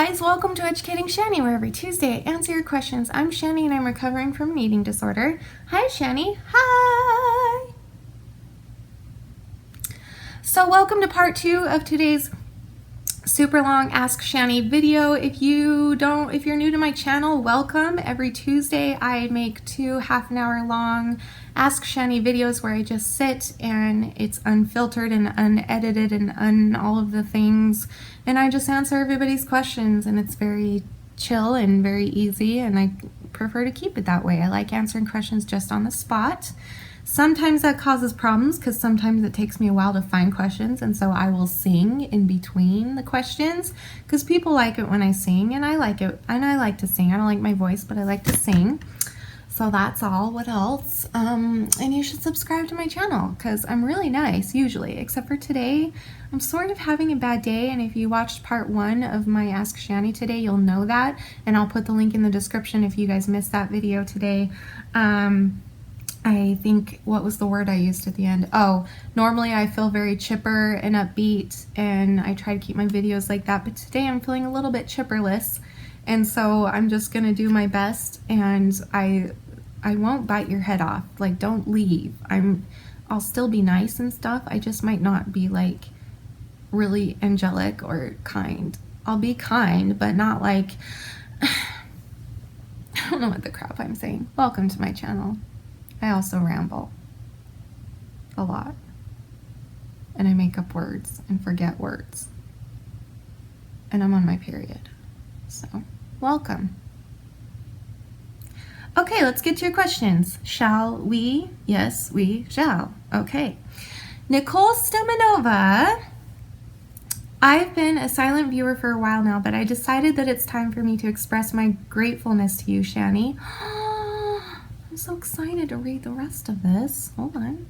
guys, welcome to Educating Shani, where every Tuesday I answer your questions. I'm Shani and I'm recovering from an eating disorder. Hi Shani. Hi! So welcome to part 2 of today's super long Ask Shani video. If you're new to my channel, welcome. Every Tuesday I make 2 half-an-hour long Ask Shani videos where I just sit and it's unfiltered and unedited and all of the things, and I just answer everybody's questions, and it's very chill and very easy, and I prefer to keep it that way. I like answering questions just on the spot. Sometimes that causes problems because sometimes it takes me a while to find questions, and so I will sing in between the questions because people like it when I sing, and I like it, and I like to sing. I don't like my voice, but I like to sing. So that's all. What else? And you should subscribe to my channel because I'm really nice usually, except for today. I'm sort of having a bad day, and if you watched part 1 of my Ask Shani today, you'll know that, and I'll put the link in the description if you guys missed that video today. I think, what was the word I used at the end? Oh, normally I feel very chipper and upbeat, and I try to keep my videos like that, but today I'm feeling a little bit chipperless, and so I'm just gonna do my best, and I won't bite your head off. Like, don't leave. I'll still be nice and stuff. I just might not be like really angelic or kind. I'll be kind, but not like I don't know what the crap I'm saying. Welcome to my channel. I also ramble a lot, and I make up words and forget words, and I'm on my period, so welcome. Okay, let's get to your questions. Shall we? Yes, we shall. Okay. Nicole Stemanova. I've been a silent viewer for a while now, but I decided that it's time for me to express my gratefulness to you, Shani. I'm so excited to read the rest of this. Hold on.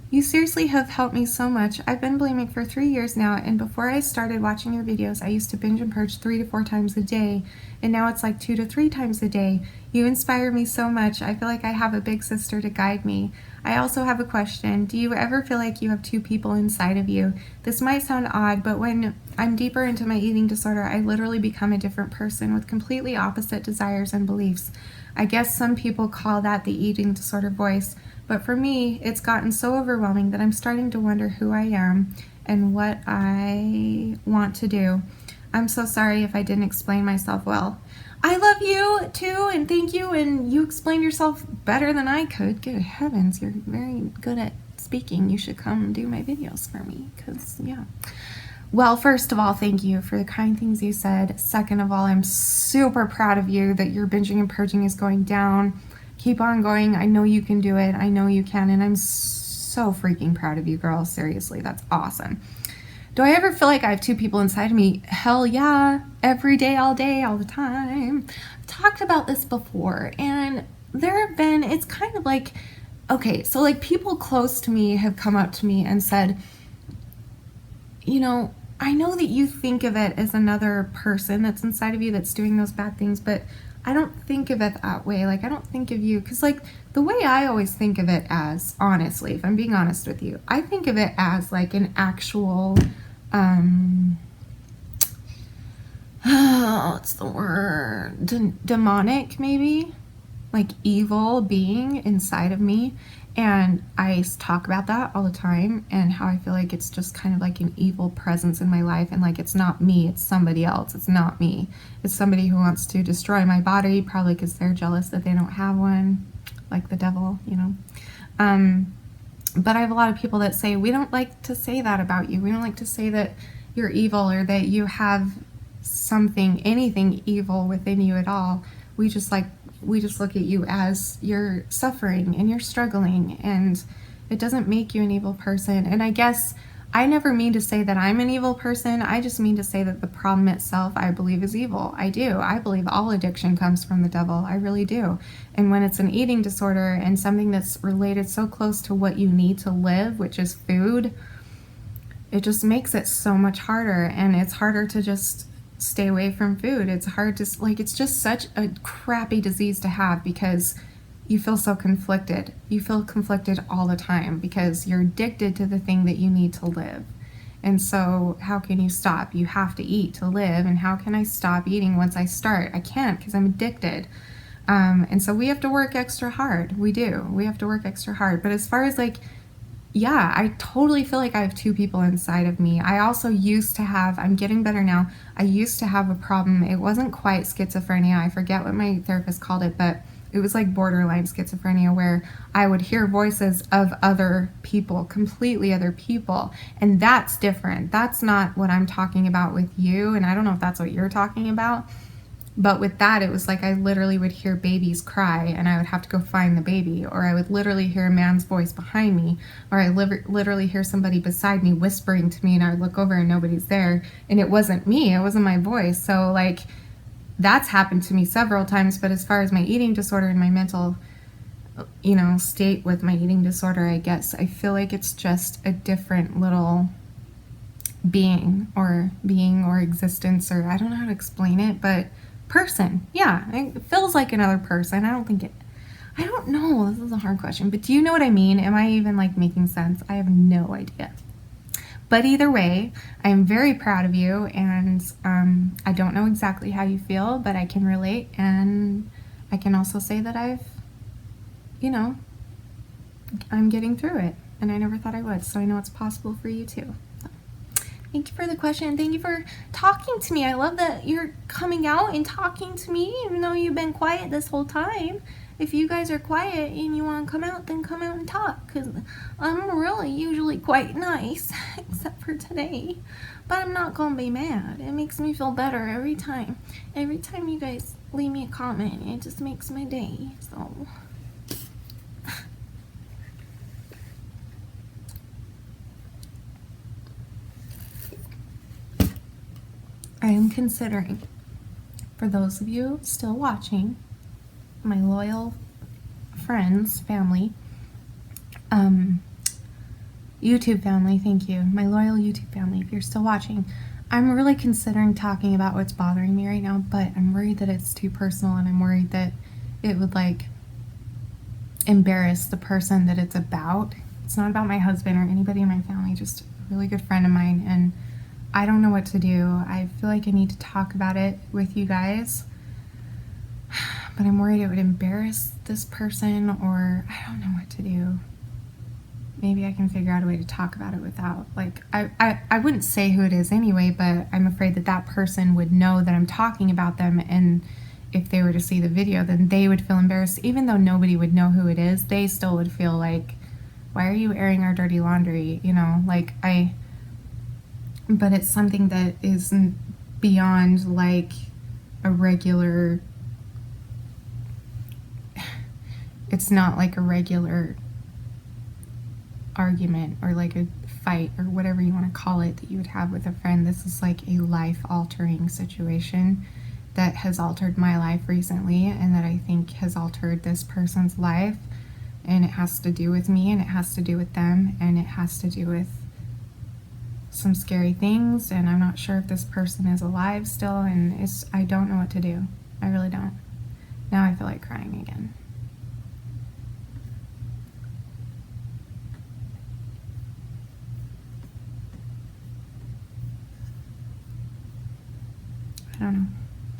You seriously have helped me so much. I've been bulimic for 3 years now, and before I started watching your videos, I used to binge and purge 3 to 4 times a day, and now it's like 2 to 3 times a day. You inspire me so much. I feel like I have a big sister to guide me. I also have a question. Do you ever feel like you have 2 people inside of you? This might sound odd, but when I'm deeper into my eating disorder, I literally become a different person with completely opposite desires and beliefs. I guess some people call that the eating disorder voice, but for me, it's gotten so overwhelming that I'm starting to wonder who I am and what I want to do. I'm so sorry if I didn't explain myself well. I love you too, and thank you, and you explained yourself better than I could. Good heavens, you're very good at speaking. You should come do my videos for me, because, yeah. Well, first of all, thank you for the kind things you said. Second of all, I'm super proud of you that your binging and purging is going down. Keep on going. I know you can do it. I know you can, and I'm so freaking proud of you, girl. Seriously, that's awesome. Do I ever feel like I have 2 people inside of me? Hell yeah. Every day, all the time. I've talked about this before, and there have been, it's kind of like, okay, so like people close to me have come up to me and said, you know, I know that you think of it as another person that's inside of you that's doing those bad things, but I don't think of it that way. Like, I don't think of you, because like the way I always think of it as, honestly, if I'm being honest with you, I think of it as like an actual, what's the word? Demonic, maybe? Like evil being inside of me. And I talk about that all the time, and how I feel like it's just kind of like an evil presence in my life, and like it's not me, it's somebody else. It's not me. It's somebody who wants to destroy my body, probably because they're jealous that they don't have one, like the devil, you know. But I have a lot of people that say, we don't like to say that about you. We don't like to say that you're evil or that you have something, anything evil within you at all. We just look at you as you're suffering and you're struggling, and it doesn't make you an evil person. And I guess I never mean to say that I'm an evil person. I just mean to say that the problem itself, I believe, is evil. I do. I believe all addiction comes from the devil. I really do. And when it's an eating disorder and something that's related so close to what you need to live, which is food, it just makes it so much harder. And it's harder to just stay away from food. It's hard to, like, it's just such a crappy disease to have because you feel so conflicted. You feel conflicted all the time because you're addicted to the thing that you need to live. And so how can you stop? You have to eat to live. And how can I stop eating once I start? I can't, because I'm addicted. And so we have to work extra hard. We do. We have to work extra hard. But as far as like, yeah, I totally feel like I have two people inside of me. I also used to have, I'm getting better now. I used to have a problem. It wasn't quite schizophrenia. I forget what my therapist called it, but it was like borderline schizophrenia, where I would hear voices of other people, completely other people. And that's different. That's not what I'm talking about with you. And I don't know if that's what you're talking about. But with that, it was like I literally would hear babies cry and I would have to go find the baby, or I would literally hear a man's voice behind me, or I literally hear somebody beside me whispering to me, and I would look over and nobody's there, and it wasn't me, it wasn't my voice. So like, that's happened to me several times. But as far as my eating disorder and my mental, state with my eating disorder, I guess I feel like it's just a different little being or existence, or I don't know how to explain it, but person. Yeah, it feels like another person. I don't know. This is a hard question, but do you know what I mean? Am I even like making sense? I have no idea. But either way, I'm very proud of you, and I don't know exactly how you feel, but I can relate, and I can also say that I'm getting through it, and I never thought I would, so I know it's possible for you too. Thank you for the question. Thank you for talking to me. I love that you're coming out and talking to me, even though you've been quiet this whole time. If you guys are quiet and you want to come out, then come out and talk, because I'm really usually quite nice, except for today. But I'm not going to be mad. It makes me feel better every time. Every time you guys leave me a comment, it just makes my day. So I am considering, for those of you still watching, my loyal friends, family, YouTube family, thank you, my loyal YouTube family, if you're still watching, I'm really considering talking about what's bothering me right now, but I'm worried that it's too personal, and I'm worried that it would like embarrass the person that it's about. It's not about my husband or anybody in my family, just a really good friend of mine, and I don't know what to do. I feel like I need to talk about it with you guys, but I'm worried it would embarrass this person, or I don't know what to do. Maybe I can figure out a way to talk about it without, like, I wouldn't say who it is anyway, but I'm afraid that that person would know that I'm talking about them, and if they were to see the video, then they would feel embarrassed. Even though nobody would know who it is, they still would feel like, why are you airing our dirty laundry? But it's something that is beyond like a regular, it's not like a regular argument or like a fight or whatever you want to call it that you would have with a friend. This is like a life-altering situation that has altered my life recently, and that I think has altered this person's life, and it has to do with me, and it has to do with them, and it has to do with some scary things, and I'm not sure if this person is alive still, and I don't know what to do. I really don't. Now I feel like crying again. I don't know.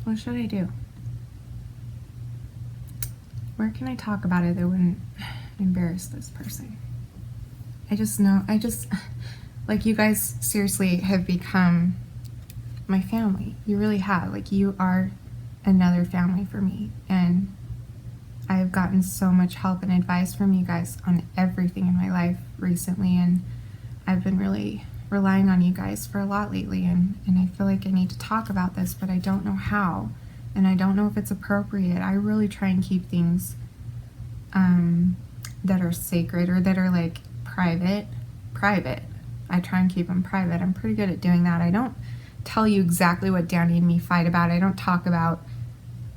What should I do? Where can I talk about it that wouldn't embarrass this person? I just know, like, you guys seriously have become my family. You really have. Like, you are another family for me, and I've gotten so much help and advice from you guys on everything in my life recently, and I've been really relying on you guys for a lot lately, and I feel like I need to talk about this, but I don't know how, and I don't know if it's appropriate. I really try and keep things that are sacred, or that are like private. I try and keep them private. I'm pretty good at doing that. I don't tell you exactly what Danny and me fight about. I don't talk about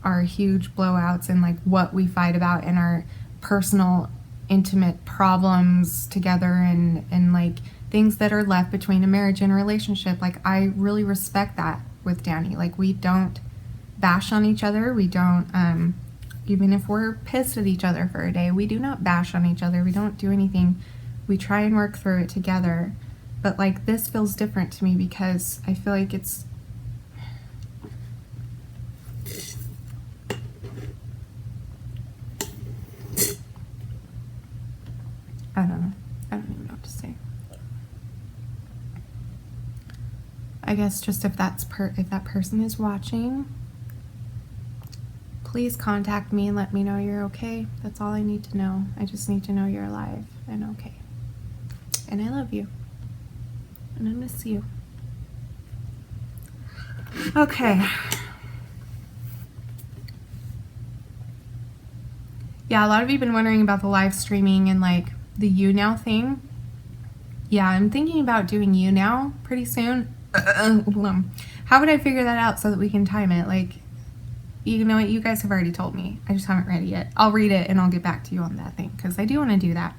our huge blowouts and like what we fight about and our personal intimate problems together, and like things that are left between a marriage and a relationship. Like, I really respect that with Danny. Like, we don't bash on each other. We don't, even if we're pissed at each other for a day, we do not bash on each other. We don't do anything. We try and work through it together. But like this feels different to me because I feel like it's, I don't know. I don't even know what to say. I guess just if that person is watching, please contact me and let me know you're okay. That's all I need to know. I just need to know you're alive and okay. And I love you. And I miss you. Okay. Yeah, a lot of you have been wondering about the live streaming and like the YouNow thing. Yeah, I'm thinking about doing YouNow pretty soon. How would I figure that out so that we can time it? Like, you know what? You guys have already told me. I just haven't read it yet. I'll read it and I'll get back to you on that thing because I do want to do that.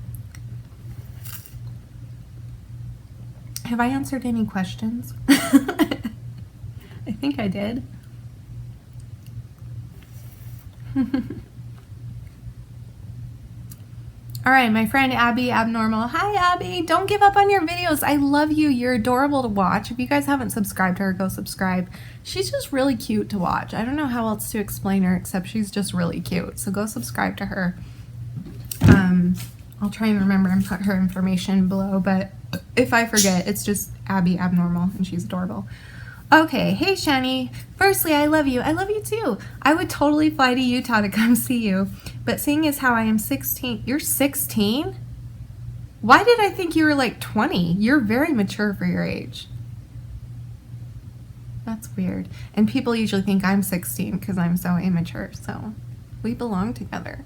Have I answered any questions? I think I did. All right, my friend Abby Abnormal. Hi, Abby. Don't give up on your videos. I love you. You're adorable to watch. If you guys haven't subscribed to her, go subscribe. She's just really cute to watch. I don't know how else to explain her except she's just really cute. So go subscribe to her. I'll try and remember and put her information below, but if I forget, it's just Abby Abnormal, and she's adorable. Okay, hey Shani. Firstly, I love you. I love you too. I would totally fly to Utah to come see you, but seeing as how I am 16, you're 16? Why did I think you were like 20? You're very mature for your age. That's weird. And people usually think I'm 16 because I'm so immature, so we belong together.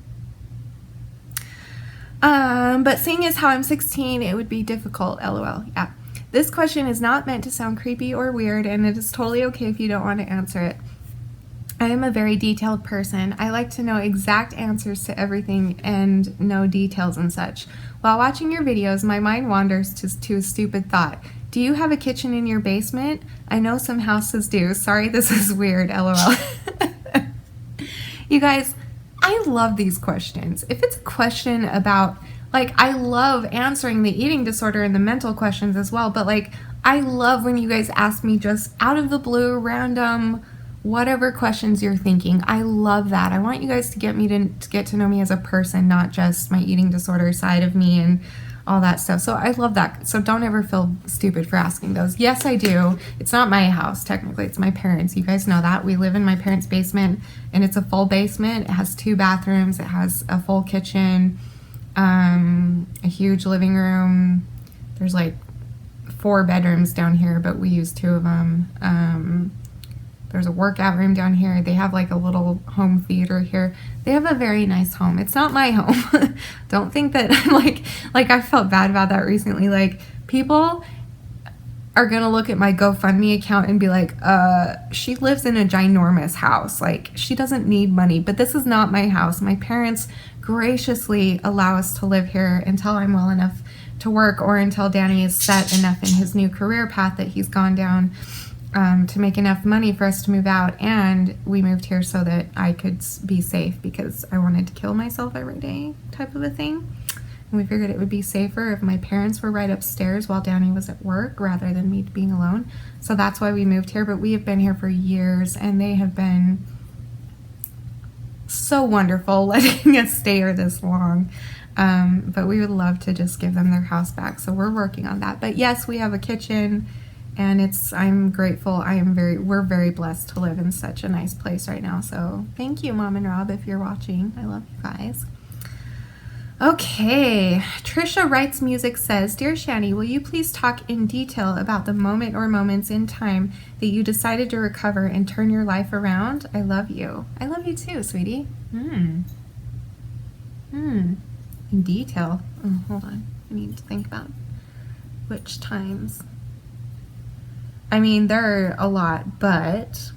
But seeing as how I'm 16, it would be difficult, lol. Yeah. This question is not meant to sound creepy or weird, and it is totally okay if you don't want to answer it. I am a very detailed person. I like to know exact answers to everything and know details and such. While watching your videos, my mind wanders to a stupid thought. Do you have a kitchen in your basement? I know some houses do. Sorry, this is weird, lol. You guys, I love these questions. If it's a question about, like, I love answering the eating disorder and the mental questions as well, but like, I love when you guys ask me just out of the blue, random, whatever questions you're thinking. I love that. I want you guys to get to know me as a person, not just my eating disorder side of me and all that stuff. So I love that. So don't ever feel stupid for asking those. Yes, I do. It's not my house, technically. It's my parents'. You guys know that. We live in my parents' basement, and it's a full basement. It has 2 bathrooms. It has a full kitchen, a huge living room. There's like 4 bedrooms down here, but we use 2 of them. There's a workout room down here. They have like a little home theater here. They have a very nice home. It's not my home. Don't think that I'm like I felt bad about that recently. Like, people are gonna look at my GoFundMe account and be like, she lives in a ginormous house. Like, she doesn't need money. But this is not my house. My parents graciously allow us to live here until I'm well enough to work, or until Danny is set enough in his new career path that he's gone down to make enough money for us to move out. And we moved here so that I could be safe, because I wanted to kill myself every day type of a thing. And we figured it would be safer if my parents were right upstairs while Danny was at work rather than me being alone. So that's why we moved here. But we have been here for years, and they have been so wonderful letting us stay here this long. But we would love to just give them their house back. So we're working on that. But yes, we have a kitchen. And I'm grateful. We're very blessed to live in such a nice place right now. So thank you, Mom and Rob, if you're watching. I love you guys. Okay, Trisha Writes Music says, Dear Shani, will you please talk in detail about the moment or moments in time that you decided to recover and turn your life around? I love you. I love you too, sweetie. In detail. Oh, hold on. I need to think about which times. I mean, there are a lot, but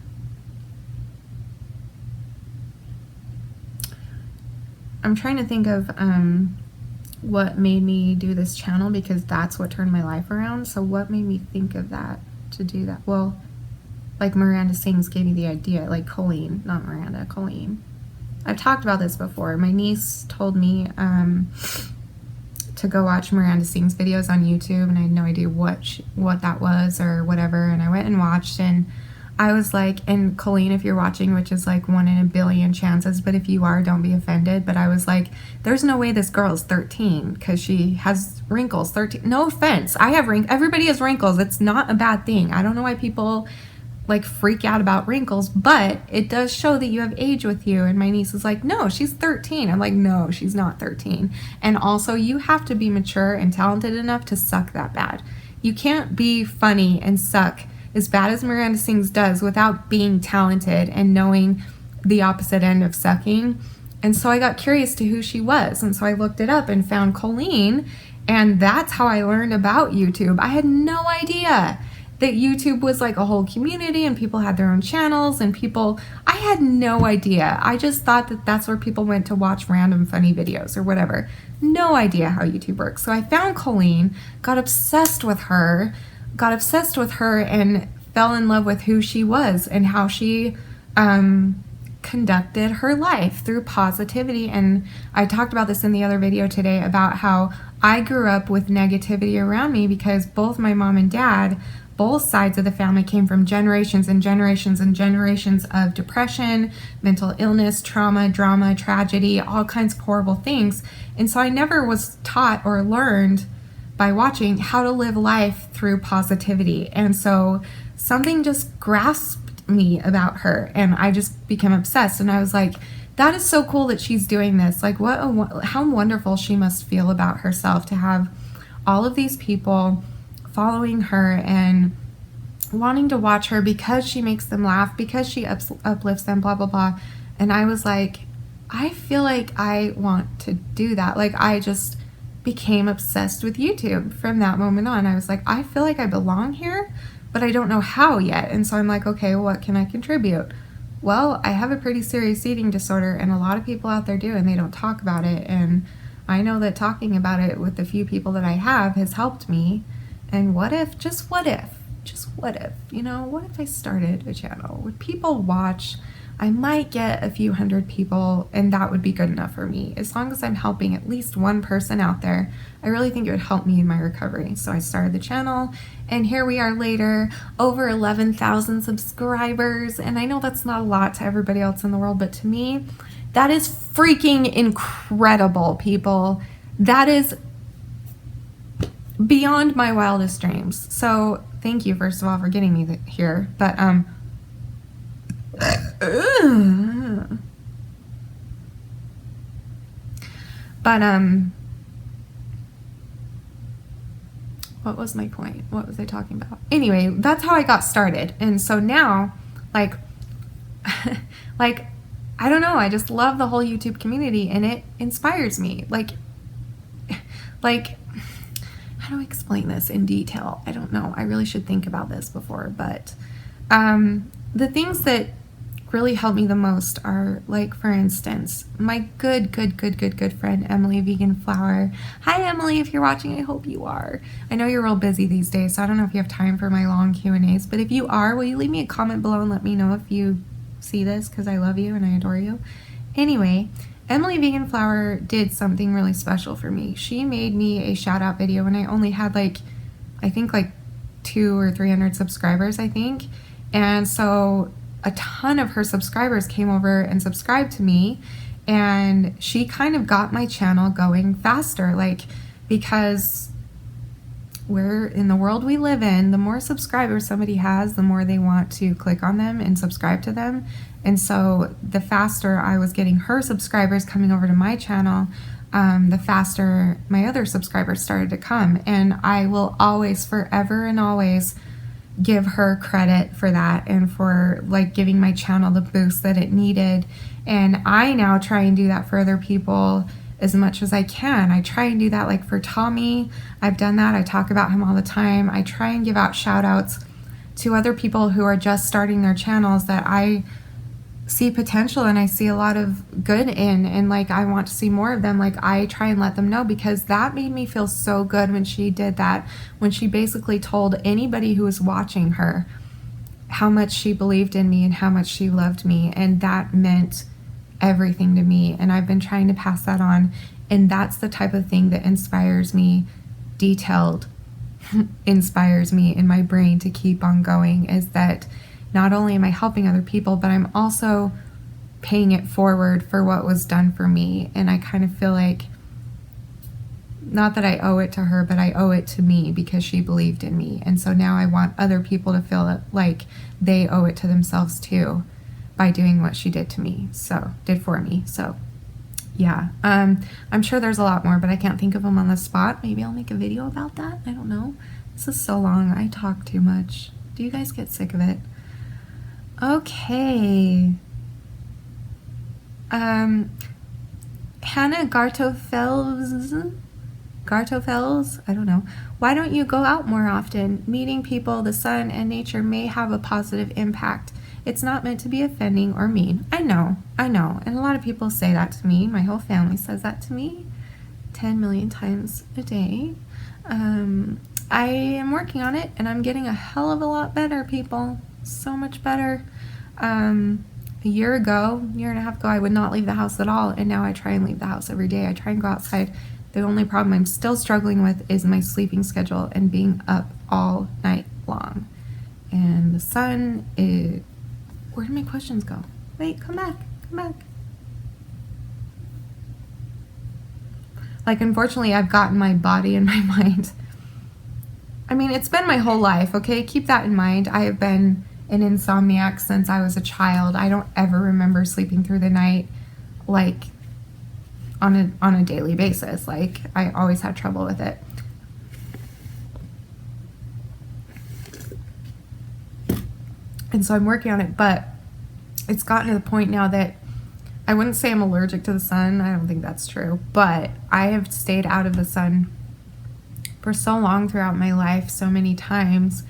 I'm trying to think of what made me do this channel, because that's what turned my life around. So what made me think of that, to do that? Well, like Miranda Sings gave me the idea, like Colleen, not Miranda, Colleen. I've talked about this before. My niece told me to go watch Miranda Sings videos on YouTube, and I had no idea what that was or whatever, and I went and watched, and I was like, and Colleen, if you're watching, which is like 1 in a billion chances, but if you are, don't be offended, but I was like, there's no way this girl is 13 because she has wrinkles. 13, no offense, I have wrinkles, everybody has wrinkles, it's not a bad thing. I don't know why people like freak out about wrinkles, but it does show that you have age with you. And my niece is like, no, she's 13. I'm like, no, she's not 13. And also, you have to be mature and talented enough to suck that bad. You can't be funny and suck as bad as Miranda Sings does without being talented and knowing the opposite end of sucking. And so I got curious to who she was, and so I looked it up and found Colleen, and that's how I learned about YouTube. I had no idea that YouTube was like a whole community and people had their own channels and people, I had no idea. I just thought that that's where people went to watch random funny videos or whatever. No idea how YouTube works. So I found Colleen, got obsessed with her and fell in love with who she was and how she conducted her life through positivity. And I talked about this in the other video today about how I grew up with negativity around me because both my mom and dad, both sides of the family, came from generations and generations and generations of depression, mental illness, trauma, drama, tragedy, all kinds of horrible things. And so I never was taught or learned by watching how to live life through positivity. And so something just grasped me about her and I just became obsessed. And I was like, that is so cool that she's doing this. Like, how wonderful she must feel about herself to have all of these people following her and wanting to watch her because she makes them laugh, because she uplifts them, blah, blah, blah. And I was like, I feel like I want to do that. Like, I just became obsessed with YouTube from that moment on. I was like, I feel like I belong here, but I don't know how yet. And so I'm like, okay, what can I contribute? Well, I have a pretty serious eating disorder, and a lot of people out there do, and they don't talk about it. And I know that talking about it with the few people that I have has helped me. And what if, what if, you know, what if I started a channel? Would people watch? I might get a few hundred people, and that would be good enough for me. As long as I'm helping at least one person out there, I really think it would help me in my recovery. So I started the channel, and here we are later, over 11,000 subscribers. And I know that's not a lot to everybody else in the world, but to me, that is freaking incredible, people. That is beyond my wildest dreams. So thank you, first of all, for getting me here. But what was my point? What was I talking about? Anyway, that's how I got started. And so now, like I don't know, I just love the whole YouTube community, and it inspires me. Like how do I explain this in detail? I don't know. I really should think about this before, but the things that really help me the most are, like, for instance, my good friend Emily Vegan Flower. Hi Emily, if you're watching, I hope you are. I know you're real busy these days, so I don't know if you have time for my long Q&As, but if you are, will you leave me a comment below and let me know if you see this, because I love you and I adore you. Anyway, Emily Vegan Flower did something really special for me. She made me a shout out video when I only had I think 200 or 300 subscribers, I think. And so a ton of her subscribers came over and subscribed to me, and she kind of got my channel going faster, because we're in the world we live in, the more subscribers somebody has, the more they want to click on them and subscribe to them. And so the faster I was getting her subscribers coming over to my channel, the faster my other subscribers started to come. And I will always, forever and always, give her credit for that, and for giving my channel the boost that it needed. And I now try and do that for other people as much as I can. I try and do that, for Tommy. I've done that. I talk about him all the time. I try and give out shout outs to other people who are just starting their channels that I see potential and I see a lot of good in, and I want to see more of them. I try and let them know, because that made me feel so good when she did that, when she basically told anybody who was watching her how much she believed in me and how much she loved me, and that meant everything to me. And I've been trying to pass that on And that's the type of thing that inspires me, detailed inspires me in my brain to keep on going, is that not only am I helping other people, but I'm also paying it forward for what was done for me. And I kind of feel like, not that I owe it to her, but I owe it to me because she believed in me. And so now I want other people to feel like they owe it to themselves too by doing what she did for me. So yeah, I'm sure there's a lot more, but I can't think of them on the spot. Maybe I'll make a video about that. I don't know. This is so long. I talk too much. Do you guys get sick of it? Okay. Hannah Gartofels, I don't know. Why don't you go out more often? Meeting people, the sun, and nature may have a positive impact. It's not meant to be offending or mean. I know. And a lot of people say that to me. My whole family says that to me 10 million times a day. I am working on it, and I'm getting a hell of a lot better, people. So much better. A year and a half ago, I would not leave the house at all, and now I try and leave the house every day. I try and go outside. The only problem I'm still struggling with is my sleeping schedule and being up all night long. And the sun is... Where did my questions go? Wait, come back. Like, unfortunately, I've gotten my body and my mind. I mean, it's been my whole life, okay? Keep that in mind. I have been an insomniac since I was a child. I don't ever remember sleeping through the night, like, on a daily basis. Like, I always had trouble with it. And so I'm working on it, but it's gotten to the point now that I wouldn't say I'm allergic to the sun. I don't think that's true, but I have stayed out of the sun for so long throughout my life, so many times,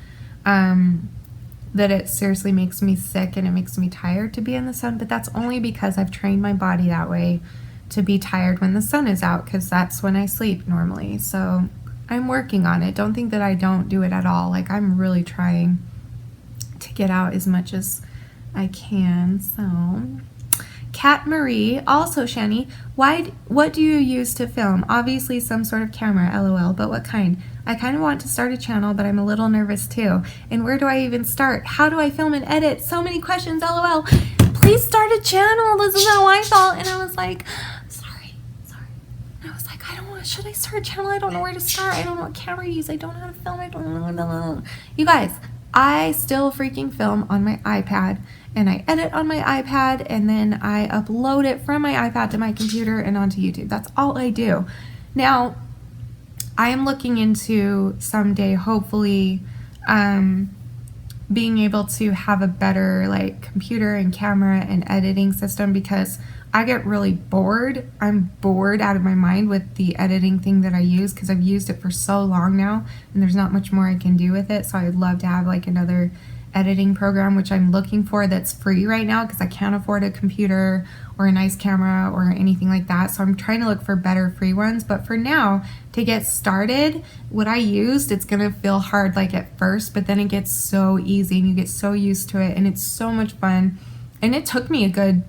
that it seriously makes me sick and it makes me tired to be in the sun. But that's only because I've trained my body that way, to be tired when the sun is out, because that's when I sleep normally. So I'm working on it. Don't think that I don't do it at all. Like, I'm really trying to get out as much as I can. So Kat Marie, also Shani, what do you use to film? Obviously some sort of camera, lol, but what kind? I kind of want to start a channel, but I'm a little nervous too. And where do I even start? How do I film and edit? So many questions, lol. Please start a channel. This is how I felt. And I was like, sorry. And I was like, should I start a channel? I don't know where to start. I don't know what camera to use. I don't know how to film. I don't know. You guys, I still freaking film on my iPad, and I edit on my iPad, and then I upload it from my iPad to my computer and onto YouTube. That's all I do. Now, I am looking into someday, hopefully, being able to have a better like computer and camera and editing system, because I get really bored. I'm bored out of my mind with the editing thing that I use, because I've used it for so long now and there's not much more I can do with it. So I'd love to have like another editing program, which I'm looking for, that's free right now, because I can't afford a computer or a nice camera or anything like that. So I'm trying to look for better free ones. But for now, to get started, what I used, it's gonna feel hard like at first, but then it gets so easy and you get so used to it, and it's so much fun. And it took me a good,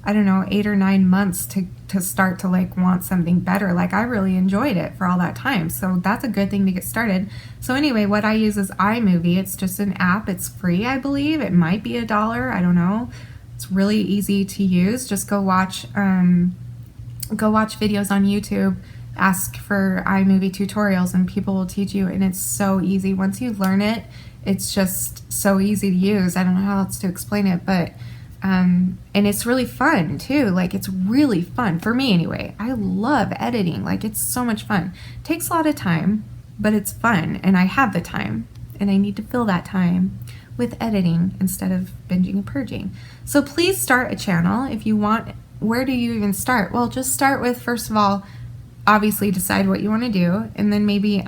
I don't know, 8 or 9 months to start to like want something better. Like, I really enjoyed it for all that time. So that's a good thing to get started. So anyway, what I use is iMovie. It's just an app. It's free, I believe. It might be $1. I don't know. It's really easy to use. Just go watch videos on YouTube. Ask for iMovie tutorials and people will teach you. And it's so easy. Once you learn it, it's just so easy to use. I don't know how else to explain it, but and it's really fun too. Like, it's really fun for me anyway. I love editing. Like, it's so much fun. It takes a lot of time, but it's fun, and I have the time, and I need to fill that time with editing instead of binging and purging. So please start a channel if you want. Where do you even start? Well, just start with, first of all, obviously decide what you want to do, and then maybe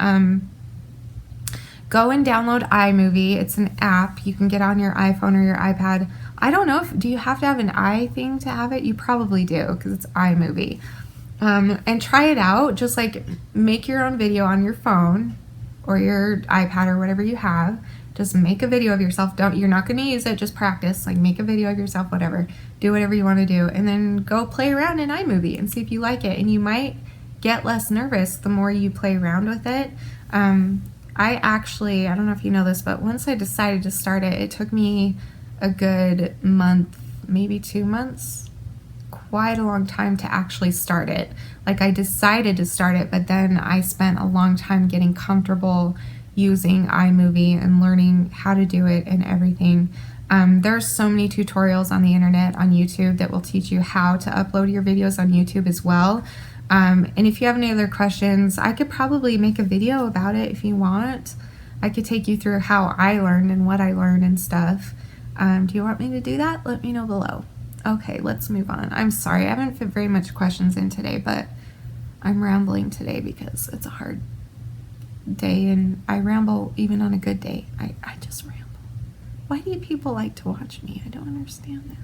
go and download iMovie. It's an app you can get on your iPhone or your iPad. I don't know do you have to have an i thing to have it? You probably do, because it's iMovie. And try it out. Just like make your own video on your phone or your iPad or whatever you have. Just make a video of yourself. You're not going to use it, just practice. Like, make a video of yourself, whatever. Do whatever you want to do, and then go play around in iMovie and see if you like it. And you might get less nervous the more you play around with it. I don't know if you know this, but once I decided to start it, it took me a good month, maybe 2 months, quite a long time to actually start it. Like, I decided to start it, but then I spent a long time getting comfortable using iMovie and learning how to do it and everything. There's so many tutorials on the internet, on YouTube, that will teach you how to upload your videos on YouTube as well. And if you have any other questions, I could probably make a video about it if you want. I could take you through how I learned and what I learned and stuff. Do you want me to do that? Let me know below. Okay, let's move on. I'm sorry, I haven't fit very much questions in today, but I'm rambling today because it's a hard day, and I ramble even on a good day. I just ramble. Why do people like to watch me? I don't understand this.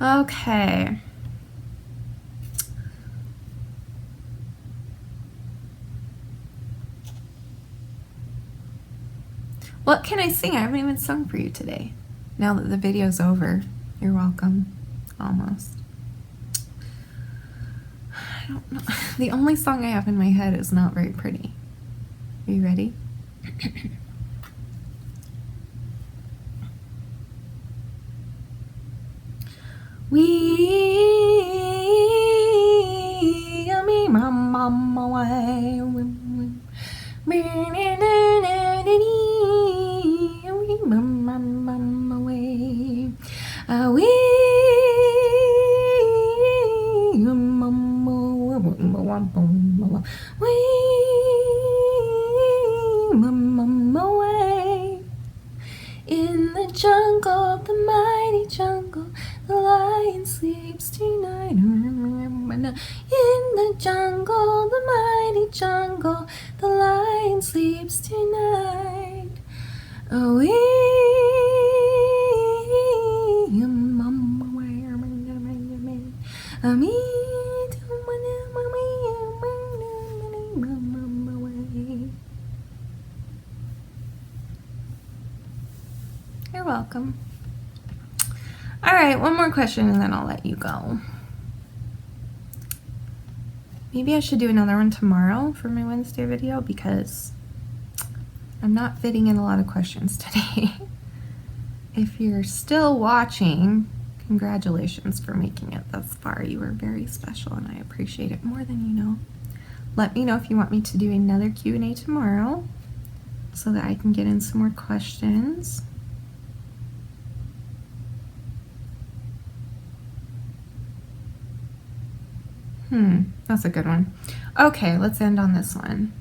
Okay. What can I sing? I haven't even sung for you today. Now that the video's over. You're welcome. Almost. I don't know. The only song I have in my head is not very pretty. Are you ready? Me, my mama, way. In the jungle, the mighty jungle, the lion sleeps tonight. In the jungle, the mighty jungle, the lion sleeps tonight. You're welcome. All right, one more question and then I'll let you go. Maybe I should do another one tomorrow for my Wednesday video because I'm not fitting in a lot of questions today. If you're still watching, congratulations for making it thus far. You were very special and I appreciate it more than you know. Let me know if you want me to do another Q&A tomorrow so that I can get in some more questions. That's a good one. Okay, let's end on this one.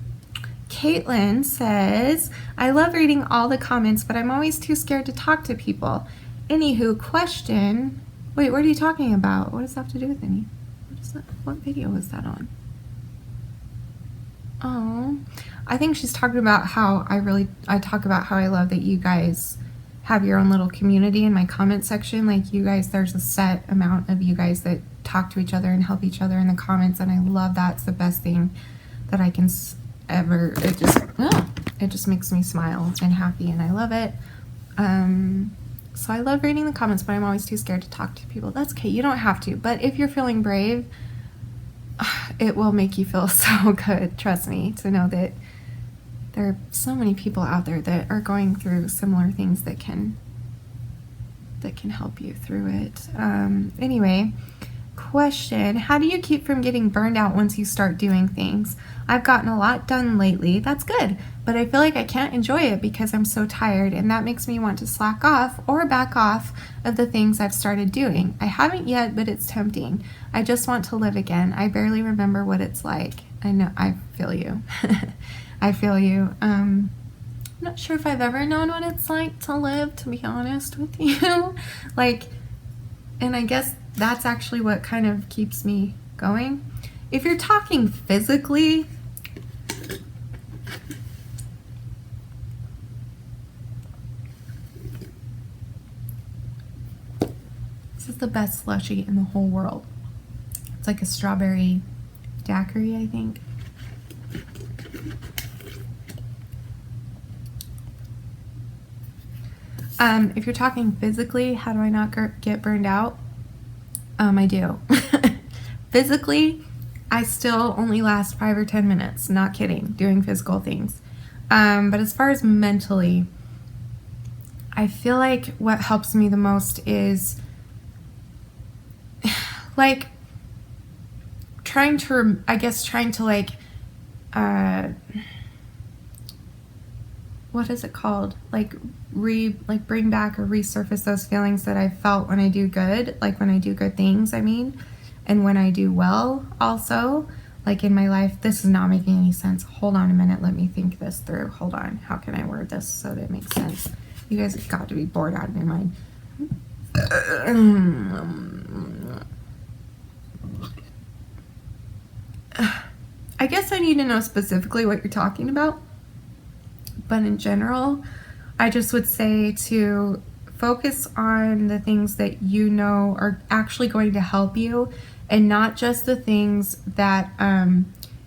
Caitlin says, I love reading all the comments, but I'm always too scared to talk to people. Anywho, question. Wait, what are you talking about? What does that have to do with any? What is that? What video was that on? Oh, I think she's talking about how I talk about how I love that you guys have your own little community in my comment section. Like, you guys, there's a set amount of you guys that talk to each other and help each other in the comments, and I love that. It's the best thing that I can ever. It just makes me smile and happy, and I love it. So I love reading the comments, but I'm always too scared to talk to people. That's okay, you don't have to, but if you're feeling brave, it will make you feel so good, trust me, to know that there are so many people out there that are going through similar things that can help you through it. Anyway, question, how do you keep from getting burned out once you start doing things? I've gotten a lot done lately. That's good, but I feel like I can't enjoy it because I'm so tired, and that makes me want to slack off or back off of the things I've started doing. I haven't yet, but it's tempting. I just want to live again. I barely remember what it's like. I know, I feel you. I feel you. I'm not sure if I've ever known what it's like to live, to be honest with you. And I guess that's actually what kind of keeps me going. If you're talking physically, This is the best slushie in the whole world. It's like a strawberry daiquiri, I think. If you're talking physically, how do I not get burned out? I do. Physically, I still only last 5 or 10 minutes, not kidding, doing physical things. But as far as mentally, I feel like what helps me the most is like trying to like, what is it called? Like bring back or resurface those feelings that I felt when I do good, like when I do good things, I mean, and when I do well also, like in my life. This is not making any sense. Hold on a minute. Let me think this through. Hold on. How can I word this so that it makes sense? You guys have got to be bored out of your mind. I guess I need to know specifically what you're talking about. But in general, I just would say to focus on the things that you know are actually going to help you, and not just the things that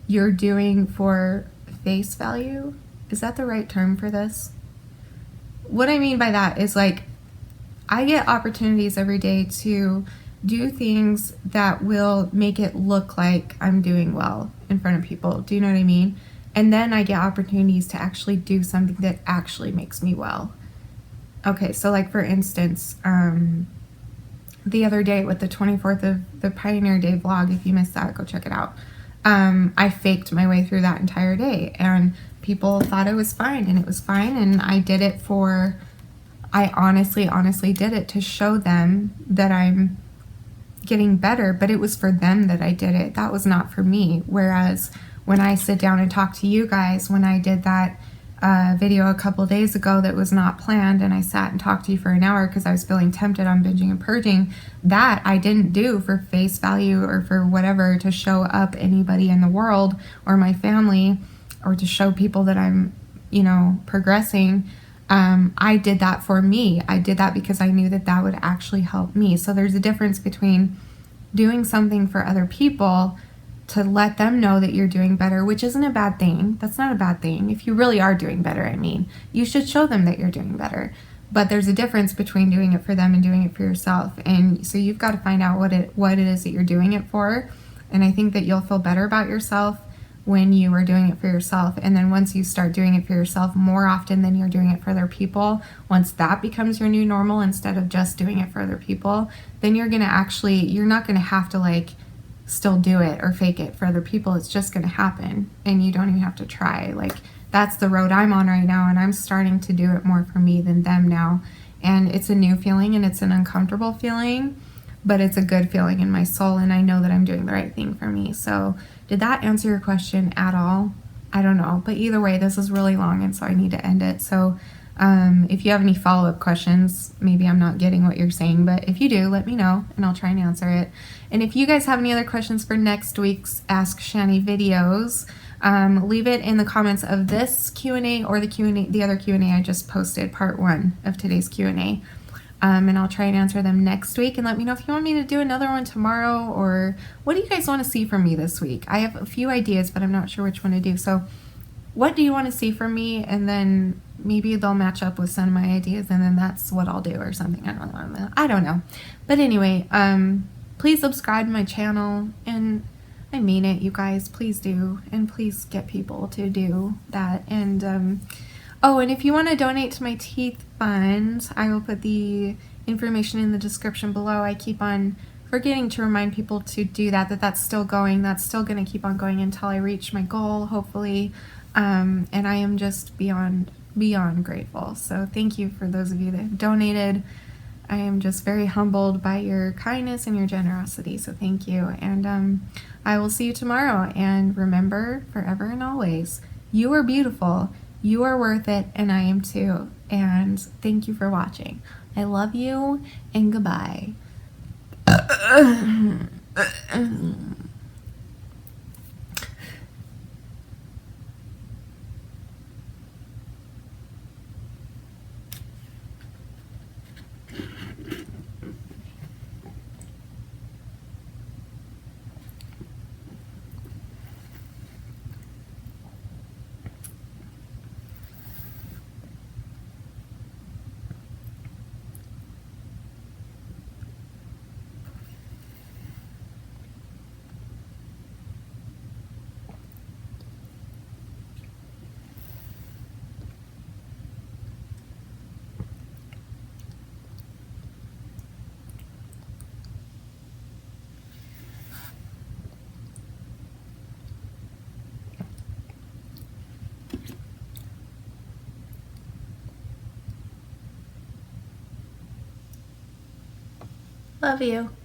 you're doing for face value. Is that the right term for this? What I mean by that is, like, I get opportunities every day to do things that will make it look like I'm doing well in front of people. Do you know what I mean? And then I get opportunities to actually do something that actually makes me well. Okay, so like for instance, the other day with the 24th of the Pioneer Day vlog, if you missed that, go check it out. I faked my way through that entire day, and people thought it was fine, and it was fine, and I did it for, I honestly did it to show them that I'm getting better, but it was for them that I did it. That was not for me. Whereas when I sit down and talk to you guys, when I did that video a couple days ago that was not planned, and I sat and talked to you for an hour because I was feeling tempted on binging and purging, that I didn't do for face value or for whatever, to show up anybody in the world or my family, or to show people that I'm, you know, progressing. I did that for me. I did that because I knew that that would actually help me. So there's a difference between doing something for other people to let them know that you're doing better, which isn't a bad thing. That's not a bad thing. If you really are doing better, I mean, you should show them that you're doing better. But there's a difference between doing it for them and doing it for yourself. And so you've got to find out what it is that you're doing it for. And I think that you'll feel better about yourself when you are doing it for yourself. And then once you start doing it for yourself more often than you're doing it for other people, once that becomes your new normal instead of just doing it for other people, then you're not going to have to like still do it or fake it for other people. It's just going to happen, and you don't even have to try. Like, that's the road I'm on right now, and I'm starting to do it more for me than them now. And it's a new feeling, and it's an uncomfortable feeling, but it's a good feeling in my soul, and I know that I'm doing the right thing for me. So did that answer your question at all? I don't know, but either way, this is really long, and so I need to end it. So if you have any follow-up questions, maybe I'm not getting what you're saying, but if you do, let me know and I'll try and answer it. And if you guys have any other questions for next week's Ask Shani videos, leave it in the comments of this Q&A or the other Q&A I just posted, part 1 of today's Q&A. And I'll try and answer them next week, and let me know if you want me to do another one tomorrow, or what do you guys want to see from me this week? I have a few ideas, but I'm not sure which one to do. So what do you want to see from me? And then maybe they'll match up with some of my ideas, and then that's what I'll do or something. I don't know. But anyway, please subscribe to my channel, and I mean it, you guys. Please do, and please get people to do that. And oh, and if you want to donate to my teeth fund, I will put the information in the description below. I keep on forgetting to remind people to do that, that's still going. That's still going to keep on going until I reach my goal, hopefully. And I am just beyond grateful. So thank you for those of you that have donated. I am just very humbled by your kindness and your generosity. So thank you. And I will see you tomorrow. And remember, forever and always, you are beautiful. You are worth it, and I am too. And thank you for watching. I love you, and goodbye. Love you.